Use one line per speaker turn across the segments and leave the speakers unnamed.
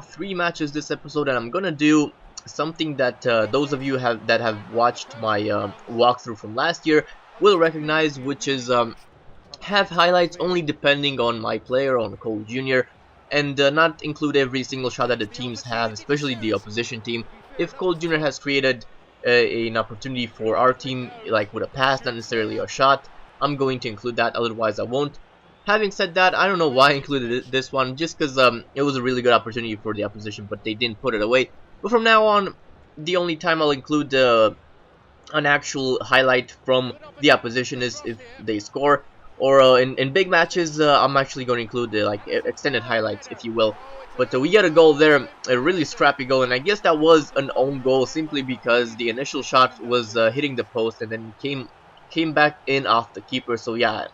Three matches this episode, and I'm gonna do something that those of you that have watched my walkthrough from last year will recognize, which is have highlights only depending on my player, on Cole Jr., and not include every single shot that the teams have, especially the opposition team. If Cole Jr. has created an opportunity for our team, like with a pass, not necessarily a shot, I'm going to include that, otherwise I won't. Having said that, I don't know why I included this one, just because it was a really good opportunity for the opposition, but they didn't put it away. But from now on, the only time I'll include an actual highlight from the opposition is if they score, or in big matches, I'm actually going to include like extended highlights, if you will. But we got a goal there, a really scrappy goal, and I guess that was an own goal simply because the initial shot was hitting the post and then came back in off the keeper. So yeah,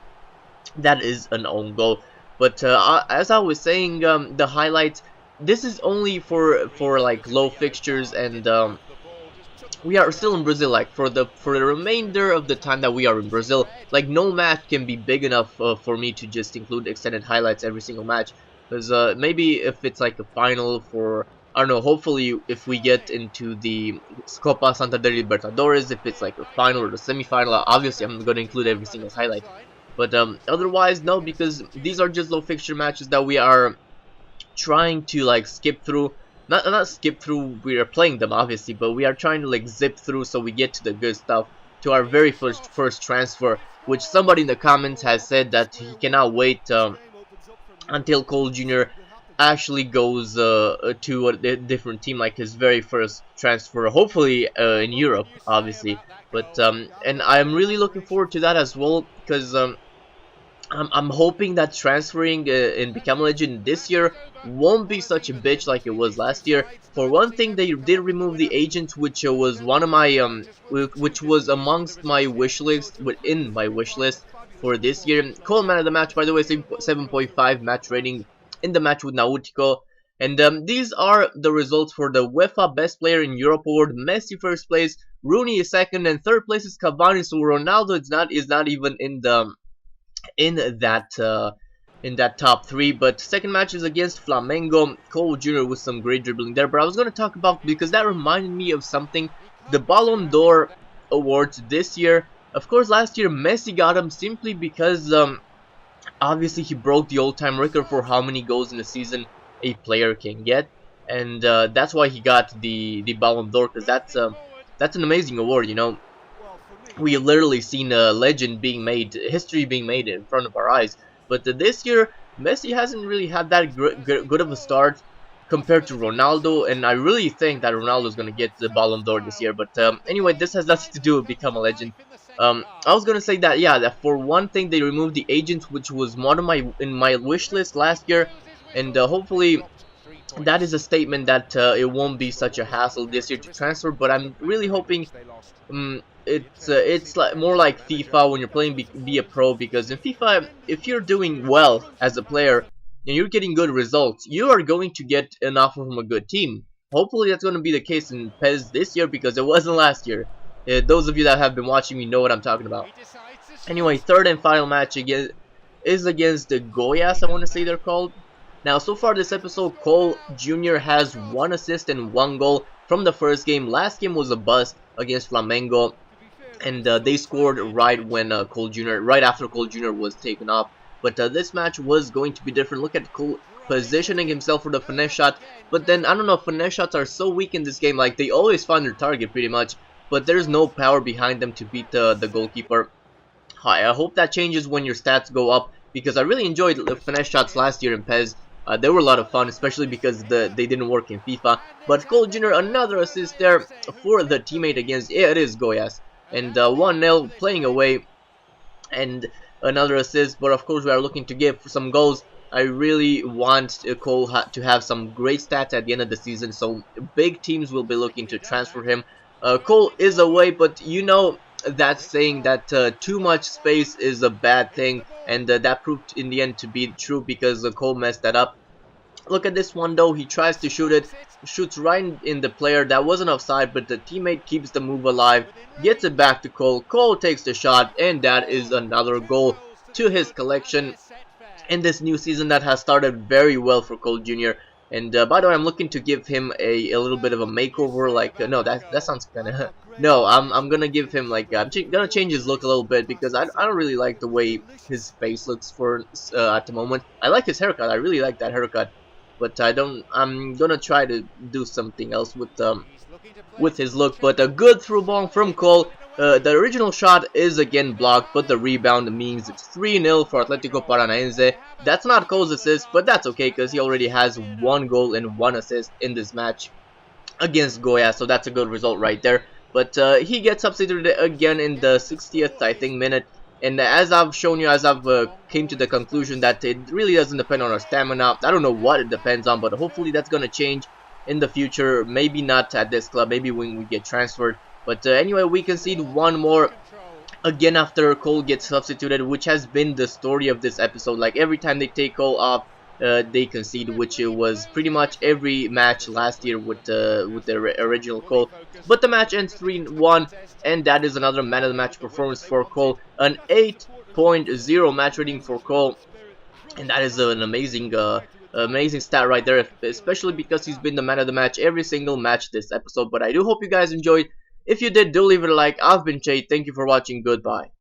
that is an own goal. But as I was saying, the highlights. This is only for like low fixtures, and we are still in Brazil. Like for the remainder of the time that we are in Brazil, like no match can be big enough for me to just include extended highlights every single match. Because maybe if it's like a final for, I don't know, hopefully if we get into the Copa Santander Libertadores, if it's like a final or the semifinal, obviously I'm going to include every single highlight. But otherwise, no, because these are just low fixture matches that we are trying to like skip through. Not skip through, we are playing them obviously, but we are trying to like zip through so we get to the good stuff, to our very first transfer, which somebody in the comments has said that he cannot wait until Cole Jr. actually goes to a different team, like his very first transfer, hopefully in Europe, obviously. But and I'm really looking forward to that as well, because I'm hoping that transferring and become a legend this year won't be such a bitch like it was last year. For one thing, they did remove the agent, which was one of my which was amongst my wish list, within my wish list for this year. Cole man of the match, by the way, 7.5 match rating in the match with Nautico. And these are the results for the UEFA Best Player in Europe award. Messi first place, Rooney is second, and third place is Cavani. So Ronaldo is not even in the in that top three. But second match is against Flamengo. Cole Jr. with some great dribbling there. But I was going to talk about, because that reminded me of something, the Ballon d'Or awards this year. Of course, last year Messi got him simply because obviously he broke the all-time record for how many goals in a season a player can get, and that's why he got the Ballon d'Or, because that's an amazing award, you know. We literally seen a legend being made, history being made in front of our eyes. But this year, Messi hasn't really had that good of a start compared to Ronaldo, and I really think that Ronaldo is going to get the Ballon d'Or this year. But anyway, this has nothing to do with become a legend. I was going to say that, yeah, that for one thing, they removed the agents, which was one of my wish list last year, and hopefully that is a statement that it won't be such a hassle this year to transfer. But I'm really hoping it's like more like FIFA when you're playing be a pro, because in FIFA, if you're doing well as a player and you're getting good results, you are going to get an offer from a good team. Hopefully that's going to be the case in PES this year, because it wasn't last year. Those of you that have been watching me know what I'm talking about. Anyway, third and final match again is against the Goiás, I want to say they're called. Now, so far this episode, Cole Jr. has 1 assist and 1 goal from the first game. Last game was a bust against Flamengo, and they scored right when right after Cole Jr. was taken off. But this match was going to be different. Look at Cole positioning himself for the finesse shot, but then I don't know, finesse shots are so weak in this game. Like, they always find their target pretty much, but there's no power behind them to beat the goalkeeper. I hope that changes when your stats go up, because I really enjoyed the finesse shots last year in PES. They were a lot of fun, especially because they didn't work in FIFA. But Cole Jr., another assist there for the teammate against, yeah, it is Goiás. And 1-0 playing away, and another assist. But of course we are looking to get some goals. I really want Cole to have some great stats at the end of the season, so big teams will be looking to transfer him. Cole is away, but you know that saying that too much space is a bad thing, and that proved in the end to be true, because Cole messed that up. Look at this one though, he tries to shoot it, shoots right in the player. That wasn't offside, but the teammate keeps the move alive, gets it back to Cole. Cole takes the shot, and that is another goal to his collection in this new season that has started very well for Cole Jr. And by the way, I'm looking to give him a little bit of a makeover. Like no, that sounds kind of no. I'm gonna give him like gonna change his look a little bit because I don't really like the way his face looks for at the moment. I like his haircut. I really like that haircut, but I don't. I'm gonna try to do something else with his look. But a good through ball from Cole. The original shot is again blocked, but the rebound means it's 3-0 for Atletico Paranaense. That's not Cole's assist, but that's okay because he already has 1 goal and 1 assist in this match against Goya, so that's a good result right there. But he gets substituted again in the 60th, I think, minute. And as I've shown you, as I've came to the conclusion that it really doesn't depend on our stamina. I don't know what it depends on, but hopefully that's going to change in the future. Maybe not at this club, maybe when we get transferred. But anyway, we concede 1 more again after Cole gets substituted, which has been the story of this episode. Like every time they take Cole off, they concede, which it was pretty much every match last year with the original Cole. But the match ends 3-1, and that is another man of the match performance for Cole, an 8.0 match rating for Cole, and that is an amazing stat right there, especially because he's been the man of the match every single match this episode. But I do hope you guys enjoyed. If you did, do leave it a like. I've been Jay. Thank you for watching. Goodbye.